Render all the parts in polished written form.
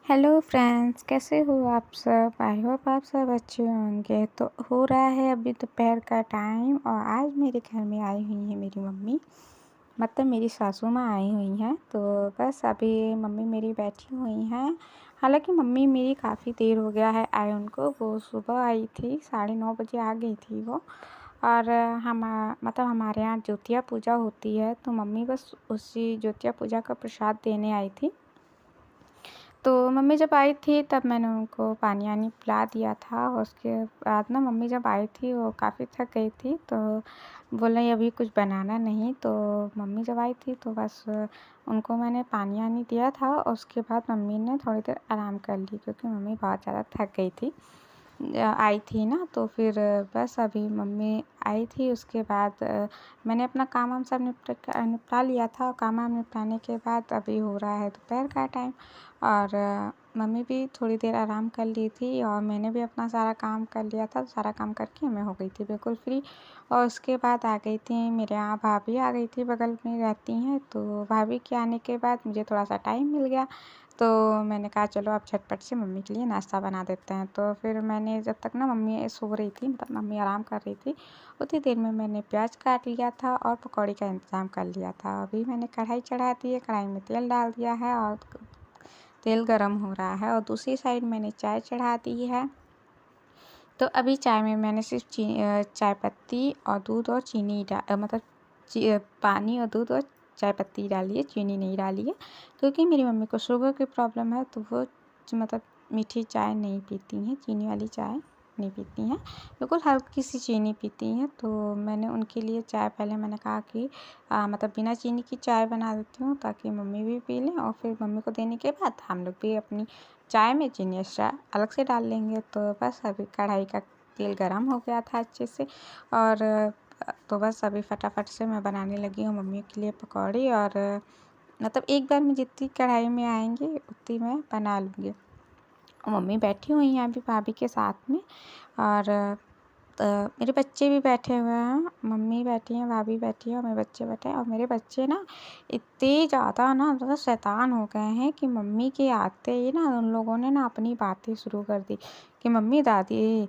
Hello friends, कैसे हो आप सब? आई होप आप सब अच्छे होंगे। तो हो रहा है अभी दोपहर का टाइम और आज मेरे घर में आई हुई है मेरी मम्मी, मतलब मेरी सासू माँ आई हुई हैं। तो बस अभी मम्मी मेरी बैठी हुई हैं। हालांकि मम्मी मेरी काफ़ी देर हो गया है आए उनको, वो सुबह आई थी 9:30 बजे आ गई थी वो। और मतलब हमारे यहाँ ज्योतिया पूजा होती है, तो मम्मी बस उसी ज्योतिया पूजा का प्रसाद देने आई थी। तो मम्मी जब आई थी तब मैंने उनको पानी वानी पिला दिया था। और उसके बाद ना मम्मी जब आई थी वो काफ़ी थक गई थी, तो बोले अभी कुछ बनाना नहीं। तो मम्मी जब आई थी तो बस उनको मैंने पानी वानी दिया था। और उसके बाद मम्मी ने थोड़ी देर आराम कर ली, क्योंकि मम्मी बहुत ज़्यादा थक गई थी आई थी ना। तो फिर बस अभी मम्मी आई थी, उसके बाद मैंने अपना काम वाम सब निपटा लिया था। काम वाम निपटाने के बाद अभी हो रहा है दोपहर का टाइम। और मम्मी भी थोड़ी देर आराम कर ली थी और मैंने भी अपना सारा काम कर लिया था। सारा काम करके मैं हो गई थी बिल्कुल फ्री। और उसके बाद आ गई थी मेरे यहाँ भाभी आ गई थी, बगल में रहती हैं। तो भाभी के आने के बाद मुझे थोड़ा सा टाइम मिल गया, तो मैंने कहा चलो अब झटपट से मम्मी के लिए नाश्ता बना देते हैं। तो फिर मैंने जब तक ना मम्मी सो रही थी, मतलब मम्मी आराम कर रही थी, उतनी देर में मैंने प्याज काट लिया था और पकौड़ी का इंतज़ाम कर लिया था। अभी मैंने कढ़ाई चढ़ा दी है, कढ़ाई में तेल डाल दिया है और तेल गरम हो रहा है। और दूसरी साइड मैंने चाय चढ़ा दी है। तो अभी चाय में मैंने सिर्फ चाय पत्ती और दूध और चीनी मतलब पानी और दूध और चाय पत्ती डाली है, चीनी नहीं डाली है। क्योंकि मेरी मम्मी को शुगर की प्रॉब्लम है, तो वो मतलब मीठी चाय नहीं पीती हैं, चीनी वाली चाय नहीं पीती हैं, बिल्कुल हल्की सी चीनी पीती हैं। तो मैंने उनके लिए चाय पहले मैंने कहा कि मतलब बिना चीनी की चाय बना देती हूँ, ताकि मम्मी भी पी लें और फिर मम्मी को देने के बाद हम लोग भी अपनी चाय में चीनी एक्स्ट्रा अलग से डाल लेंगे। तो बस अभी कढ़ाई का तेल गरम हो गया था अच्छे से। और तो बस अभी फटाफट से मैं बनाने लगी हूँ मम्मी के लिए पकौड़ी। और मतलब एक बार में जितनी कढ़ाई में आएंगी उतनी मैं बना लूँगी। और मम्मी बैठी हुई हैं अभी भाभी के साथ में। और मेरे बच्चे भी बैठे हुए हैं, मम्मी बैठी हैं, भाभी बैठी है और मेरे बच्चे बैठे हैं। और मेरे बच्चे ना इतने ज़्यादा ना मतलब शैतान हो गए हैं कि मम्मी के आते ही ना उन लोगों ने ना अपनी बातें शुरू कर दी कि मम्मी दादी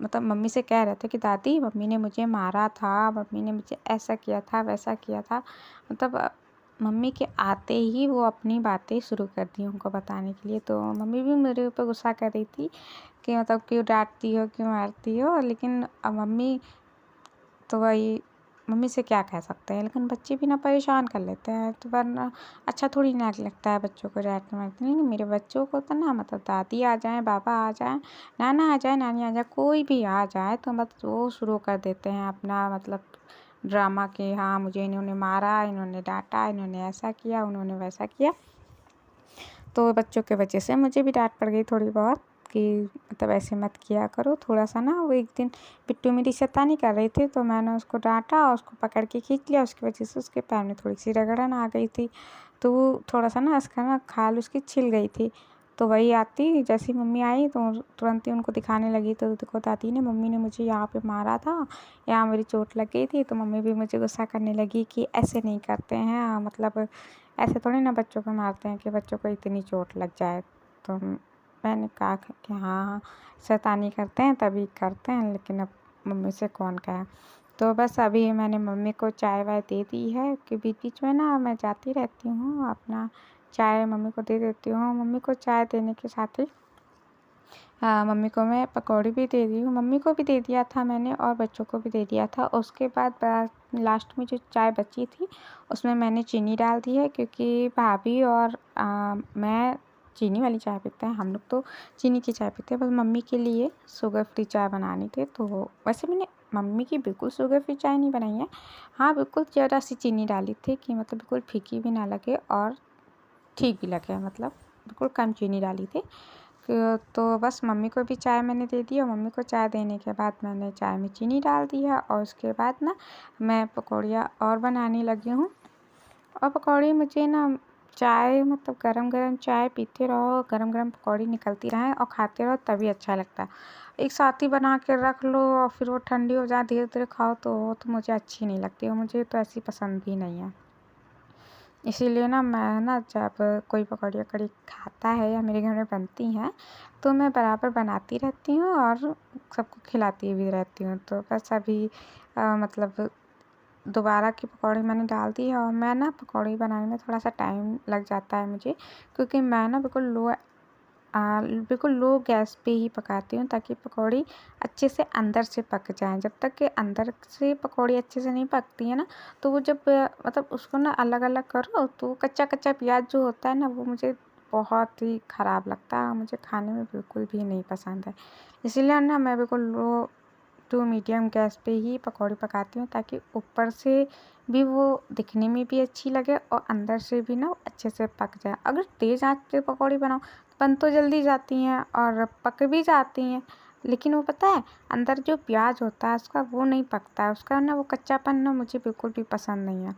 मतलब मम्मी से कह रहे थे कि दादी मम्मी ने मुझे मारा था, मम्मी ने मुझे ऐसा किया था वैसा किया था। मतलब मम्मी के आते ही वो अपनी बातें शुरू कर दी उनको बताने के लिए। तो मम्मी भी मेरे ऊपर गुस्सा कर रही थी कि मतलब क्यों डांटती हो, क्यों मारती हो। लेकिन अब मम्मी तो वही, मम्मी से क्या कह सकते हैं। लेकिन बच्चे भी ना परेशान कर लेते हैं, तो वरना अच्छा थोड़ी ना लगता है बच्चों को डांटने वाटने। लेकिन मेरे बच्चों को तो ना मतलब दादी आ जाए, बाबा आ जाए, नाना आ जाए, नानी आ जाए, कोई भी आ जाए तो मतलब वो शुरू कर देते हैं अपना मतलब ड्रामा के। हाँ मुझे इन्होंने मारा, इन्होंने डांटा, इन्होंने ऐसा किया, उन्होंने वैसा किया। तो बच्चों के वजह से मुझे भी डांट पड़ गई थोड़ी बहुत कि मतलब ऐसे मत किया करो। थोड़ा सा ना वो एक दिन बिट्टू मेरी शैतानी कर रही थी, तो मैंने उसको डांटा और उसको पकड़ के खींच लिया। उसकी वजह से उसके पैर में थोड़ी सी रगड़न आ गई थी, तो वो थोड़ा सा ना उसका ना खाल उसकी छिल गई थी। तो वही आती जैसी मम्मी आई तो तुरंत ही उनको दिखाने लगी। तो देखो दादी ने, मम्मी ने मुझे यहाँ पे मारा था, यहाँ मेरी चोट लग गई थी। तो मम्मी भी मुझे गुस्सा करने लगी कि ऐसे नहीं करते हैं, मतलब ऐसे थोड़ी ना बच्चों को मारते हैं कि बच्चों को इतनी चोट लग जाए। तो मैंने कहा कि हाँ हाँ शैतानी करते हैं तभी करते हैं, लेकिन अब मम्मी से कौन कहे। तो बस अभी मैंने मम्मी को चाय वाय दे दी है कि बीच बीच में ना मैं जाती रहती हूँ, अपना चाय मम्मी को दे देती हूँ। मम्मी को चाय देने के साथ ही मम्मी को मैं पकौड़ी भी दे दी हूँ। मम्मी को भी दे दिया था मैंने और बच्चों को भी दे दिया था। उसके बाद लास्ट में जो चाय बची थी उसमें मैंने चीनी डाल दी है, क्योंकि भाभी और मैं चीनी वाली चाय पीते हैं। हम लोग तो चीनी की चाय पीते हैं, बस मम्मी के लिए शुगर फ्री चाय बनानी थी। तो वैसे मैंने मम्मी की बिल्कुल शुगर फ्री चाय नहीं बनाई है, हाँ बिल्कुल ज़रा सी चीनी डाली थी कि मतलब बिल्कुल फीकी भी ना लगे और ठीक भी लगे, मतलब बिल्कुल कम चीनी डाली थी। तो बस मम्मी को भी चाय मैंने दे दी और मम्मी को चाय देने के बाद मैंने चाय में चीनी डाल दी है। और उसके बाद ना मैं पकौड़ियाँ और बनाने लगी हूँ। और पकौड़ी मुझे ना चाय मतलब गरम गरम चाय पीते रहो, गरम गरम पकौड़ी निकलती रहे और खाते रहो तभी अच्छा लगता है। एक साथ ही बना के रख लो और फिर वो ठंडी हो जाए धीरे धीरे खाओ, तो वो तो मुझे अच्छी नहीं लगती और मुझे तो ऐसी पसंद भी नहीं है। इसीलिए ना मैं ना जब कोई पकौड़ी वकौड़ी खाता है या मेरे घर में बनती हैं तो मैं बराबर बनाती रहती हूँ और सबको खिलाती भी रहती हूँ। तो बस अभी मतलब दोबारा की पकौड़ी मैंने डाल दी है और मैं ना पकौड़ी बनाने में थोड़ा सा टाइम लग जाता है मुझे, क्योंकि मैं ना बिल्कुल लो गैस पे ही पकाती हूँ ताकि पकौड़ी अच्छे से अंदर से पक जाए। जब तक कि अंदर से पकौड़ी अच्छे से नहीं पकती है ना, तो वो जब मतलब उसको ना अलग अलग करो तो कच्चा कच्चा प्याज जो होता है ना, वो मुझे बहुत ही ख़राब लगता है, मुझे खाने में बिल्कुल भी नहीं पसंद है। इसीलिए ना मैं बिल्कुल लो टू मीडियम गैस पे ही पकौड़ी पकाती हूँ ताकि ऊपर से भी वो दिखने में भी अच्छी लगे और अंदर से भी ना अच्छे से पक जाए। अगर तेज़ आंच पे पकौड़ी बनाओ बन तो जल्दी जाती हैं और पक भी जाती हैं, लेकिन वो पता है अंदर जो प्याज होता है उसका वो नहीं पकता है, उसका ना वो कच्चापन ना मुझे बिल्कुल भी पसंद नहीं है।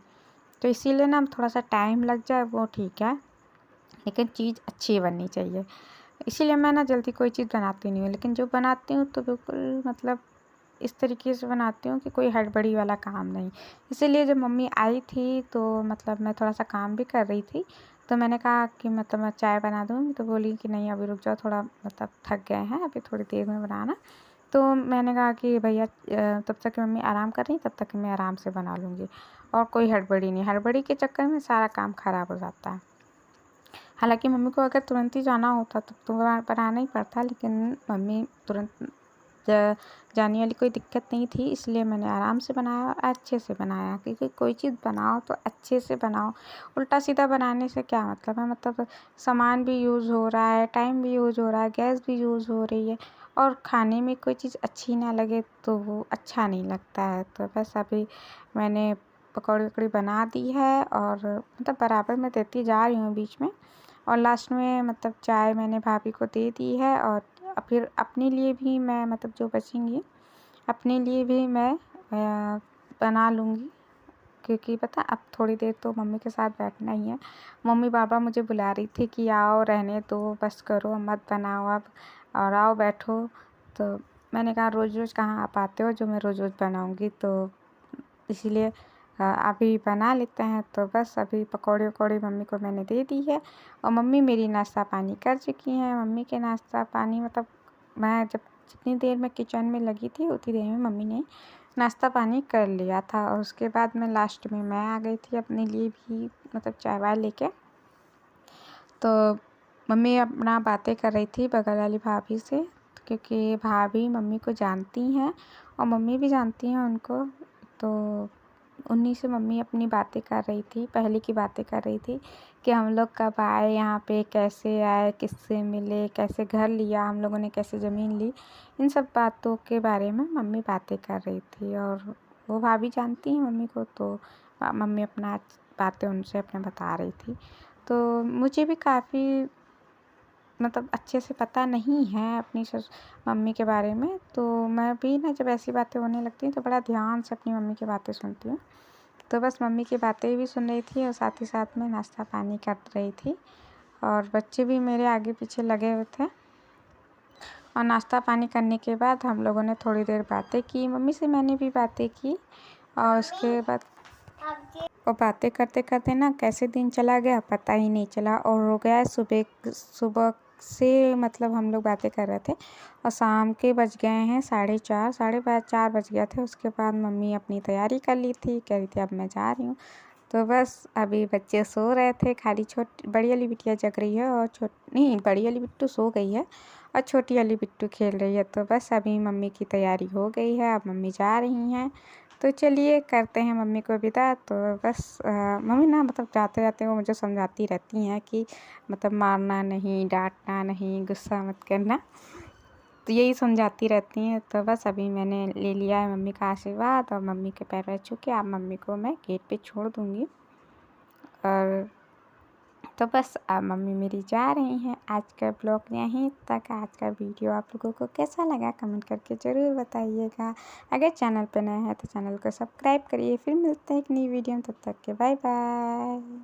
तो इसीलिए ना थोड़ा सा टाइम लग जाए वो ठीक है, लेकिन चीज़ अच्छी बननी चाहिए। इसीलिए मैं ना जल्दी कोई चीज़ बनाती नहीं हूँ, लेकिन जो बनाती हूँ तो बिल्कुल मतलब इस तरीके से बनाती हूँ कि कोई हड़बड़ी वाला काम नहीं। इसीलिए जब मम्मी आई थी तो मतलब मैं थोड़ा सा काम भी कर रही थी, तो मैंने कहा कि मतलब मैं चाय बना दूँ, तो बोली कि नहीं अभी रुक जाओ, थोड़ा मतलब थक गए हैं, अभी थोड़ी देर में बनाना। तो मैंने कहा कि भैया तब तक कि मम्मी आराम कर रही तब तक मैं आराम से बना लूँगी, और कोई हड़बड़ी नहीं, हड़बड़ी के चक्कर में सारा काम ख़राब हो जाता है। हालांकि मम्मी को अगर तुरंत ही जाना होता तब तो बनाना ही पड़ता, लेकिन मम्मी तुरंत जाने वाली कोई दिक्कत नहीं थी, इसलिए मैंने आराम से बनाया और अच्छे से बनाया। क्योंकि कोई चीज़ बनाओ तो अच्छे से बनाओ, उल्टा सीधा बनाने से क्या मतलब है, मतलब सामान भी यूज़ हो रहा है, टाइम भी यूज़ हो रहा है, गैस भी यूज़ हो रही है, और खाने में कोई चीज़ अच्छी ना लगे तो वो अच्छा नहीं लगता है। तो बस अभी मैंने पकौड़ी वकौड़ी बना दी है और मतलब बराबर मैं देती जा रही हूँ बीच में, और लास्ट में मतलब चाय मैंने भाभी को दे दी है, और फिर अपने लिए भी मैं मतलब जो बचेंगी अपने लिए भी मैं बना लूँगी। क्योंकि पता अब थोड़ी देर तो मम्मी के साथ बैठना ही है। मम्मी बार बार मुझे बुला रही थी कि आओ, रहने दो, बस करो, मत बनाओ अब, और आओ बैठो। तो मैंने कहा रोज़ रोज़ कहाँ आप आते हो जो मैं रोज़ रोज़ बनाऊँगी, तो इसीलिए अभी बना लेते हैं। तो बस अभी पकौड़ी वकौड़ी मम्मी को मैंने दे दी है, और मम्मी मेरी नाश्ता पानी कर चुकी हैं। मम्मी के नाश्ता पानी मतलब मैं जब जितनी देर मैं किचन में लगी थी उतनी देर में मम्मी ने नाश्ता पानी कर लिया था, और उसके बाद में लास्ट में मैं आ गई थी अपने लिए भी मतलब चाय वाय लेके। तो मम्मी अपना बातें कर रही थी बगल वाली भाभी से, क्योंकि भाभी मम्मी को जानती हैं और मम्मी भी जानती हैं उनको। तो उन्हीं से मम्मी अपनी बातें कर रही थी, पहले की बातें कर रही थी कि हम लोग कब आए यहाँ पे, कैसे आए, किससे मिले, कैसे घर लिया हम लोगों ने, कैसे ज़मीन ली, इन सब बातों के बारे में मम्मी बातें कर रही थी। और वो भाभी जानती हैं मम्मी को, तो मम्मी अपना बातें उनसे अपने बता रही थी। तो मुझे भी काफ़ी मतलब अच्छे से पता नहीं है अपनी मम्मी के बारे में, तो मैं भी ना जब ऐसी बातें होने लगती हैं तो बड़ा ध्यान से अपनी मम्मी की बातें सुनती हूँ। तो बस मम्मी की बातें भी सुन रही थी और साथ ही साथ में नाश्ता पानी कर रही थी, और बच्चे भी मेरे आगे पीछे लगे हुए थे। और नाश्ता पानी करने के बाद हम लोगों ने थोड़ी देर बातें की, मम्मी से मैंने भी बातें की, और उसके बाद और बातें करते करते ना कैसे दिन चला गया पता ही नहीं चला, और हो गया सुबह सुबह से मतलब हम लोग बातें कर रहे थे और शाम के बज गए हैं 4:30, 4:30 बज गया थे। उसके बाद मम्मी अपनी तैयारी कर ली थी, कह रही थी अब मैं जा रही हूँ। तो बस अभी बच्चे सो रहे थे, खाली बड़ी वाली बिटिया जग रही है, और नहीं, बड़ी वाली बिट्टू सो गई है और छोटी वाली बिट्टू खेल रही है। तो बस अभी मम्मी की तैयारी हो गई है, अब मम्मी जा रही हैं। तो चलिए करते हैं मम्मी को विदा। तो बस मम्मी ना मतलब जाते जाते वो मुझे समझाती रहती हैं कि मतलब मारना नहीं, डांटना नहीं, गुस्सा मत करना, तो यही समझाती रहती हैं। तो बस अभी मैंने ले लिया है मम्मी का आशीर्वाद, और मम्मी के पैर वैर छू के अब मम्मी को मैं गेट पे छोड़ दूँगी। और तो बस अब मम्मी मेरी जा रही हैं। आज का ब्लॉग यहीं तक। आज का वीडियो आप लोगों को कैसा लगा कमेंट करके ज़रूर बताइएगा। अगर चैनल पर नए हैं तो चैनल को सब्सक्राइब करिए। फिर मिलते हैं एक नई वीडियो में, तब तक के बाय बाय।